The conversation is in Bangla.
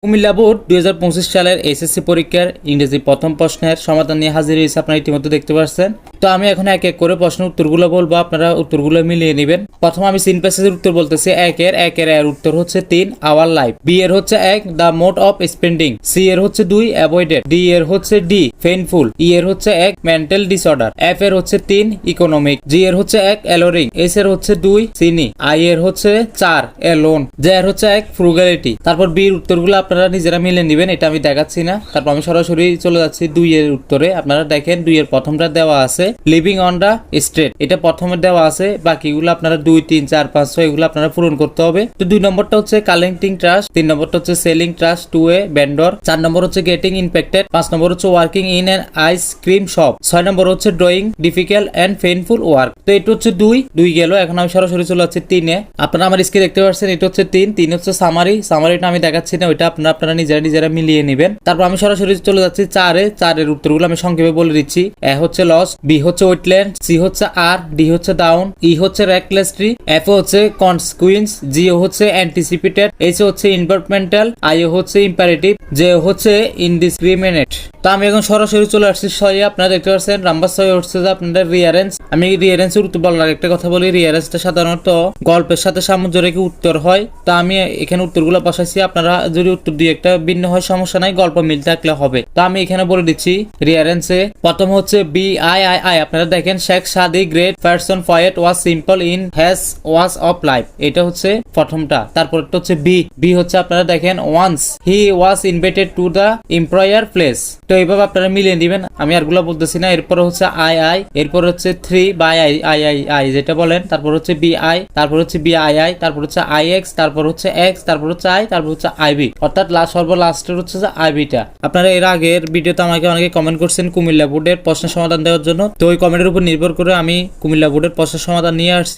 কুমিল্লা বোর্ড 2025 সালের এসএসসি পরীক্ষার ইংরেজি প্রথম প্রশ্নের সমাধান নিয়ে হাজির হয়েছে, আপনারা ইতিমধ্যে দেখতে পাচ্ছেন। তো আমি এখন এক এক করে প্রশ্নের উত্তরগুলো বলবো, আপনারা উত্তরগুলো মিলিয়ে নেবেন। প্রথম আমি সিন প্যাসেজের উত্তর বলতেছি। এর উত্তর হচ্ছে 3 আওয়ার লাইফ, বি এর হচ্ছে 1 the mode of spending, C এর হচ্ছে 2 অ্যাভয়েডেড, ডি এর হচ্ছে ডি পেইনফুল, ই এর হচ্ছে 1 মেন্টাল ডিসঅর্ডার, এফ এর হচ্ছে 3 ইকোনমিক, জি এর হচ্ছে 1 অ্যালোরিং, এস এর হচ্ছে 2 চিনি, আই এর হচ্ছে 4 এলোন, জে এর হচ্ছে 1 ফ্রুগালিটি। তারপর বি এর উত্তরগুলো আপনারা নিজেরা মিলে নেবেন, এটা আমি দেখাচ্ছি না। তারপর আমি সরাসরি চলে যাচ্ছি 2 এর উত্তরে। আপনারা দেখেন 2 এর প্রথমটা দেওয়া আছে লিভিং অন দা স্ট্রিট, এটা প্রথমে দেওয়া আছে, বাকিগুলো আপনারা 2 3 4 5 6 এগুলো আপনারা পূরণ করতে হবে। তো 2 নম্বরটা হচ্ছে কালেক্টিং ট্রাস্ট, 3 নম্বরটা হচ্ছে selling trust to a vendor, 4 নম্বর হচ্ছে গেটিং ইনফেক্টেড, 5 নম্বর হচ্ছে working in an ice cream shop, 6 নম্বর হচ্ছে drawing difficult and painful work. তো এটা হচ্ছে 2 গেল। এখন আমি সরাসরি চলে যাচ্ছি 3 এ। আপনারা আমার স্ক্রিনে দেখতে পাচ্ছেন এটা হচ্ছে 3 হচ্ছে সামারিটা আমি দেখাচ্ছি না, ওইটা আপনারা নিজেরা মিলিয়ে নেবেন। তারপর আমি সরাসরি চলে যাচ্ছি 4 এর উত্তরগুলো আমি সংক্ষেপে বলে দিচ্ছি। এ হচ্ছে লস, বি হচ্ছে ওয়েটল্যান্ড, সি হচ্ছে আর, ডি হচ্ছে ডাউন, ই হচ্ছে রেকলেসলি, এফ হচ্ছে কনসিকুয়েন্স, জি হচ্ছে অ্যান্টিসিপেটেড, এইচ হচ্ছে এনভায়রনমেন্টাল, আই হচ্ছে ইম্পারেটিভ, জে হচ্ছে ইনডিসক্রিমিনেট। তো আমি এখন সরাসরি চলে আসছি 6 এ। আপনারা দেখতে পাচ্ছেন নাম্বার 6 হচ্ছে যে আপনাদের রিয়ারেন্স। আমি রিয়ারেন্সের উত্তর বলার একটা কথা বলি, রিয়ারেন্সটা সাধারণত গল্পের সাথে সামঞ্জস্য রেখে উত্তর হয়। তো আমি এখানে উত্তরগুলো বসাইছি, আপনারা যদি উত্তর দিয়ে একটা ভিন্ন হয় সমস্যা নাই, গল্প মিল থাকলে হবে। তো আমি এখানে বলে দিচ্ছি রিয়ারেন্সে প্রথম হচ্ছে বি আই আই আই। আপনারা দেখেন Sheikh Saadi great person poet was simple in his ways of life, এটা হচ্ছে প্রথমটা। তারপরটা হচ্ছে বি হচ্ছে আপনারা দেখেন once he was invited to the employer place. তো এইভাবে আপনারা মিলিয়ে দিবেন, আমি আরগুলো বলতেছি না। এরপর হচ্ছে আই, এরপর হচ্ছে 3 বাই আই যেটা বলেন, তারপর হচ্ছে বি আই, তারপর হচ্ছে বি আই, তারপর হচ্ছে আই এক্স, তারপর হচ্ছে এক্স, তারপর হচ্ছে আই, তারপর হচ্ছে আইবি, অর্থাৎ সর্বলাস্টের হচ্ছে যে আইবিটা। আপনারা এর আগের ভিডিওতে আমাকে অনেকে কমেন্ট করছেন কুমিল্লা বোর্ডের প্রশ্নের সমাধান দেওয়ার জন্য। তো ওই কমেন্টের উপর নির্ভর করে আমি কুমিল্লা বোর্ডের প্রশ্নের সমাধান নিয়ে আসছি।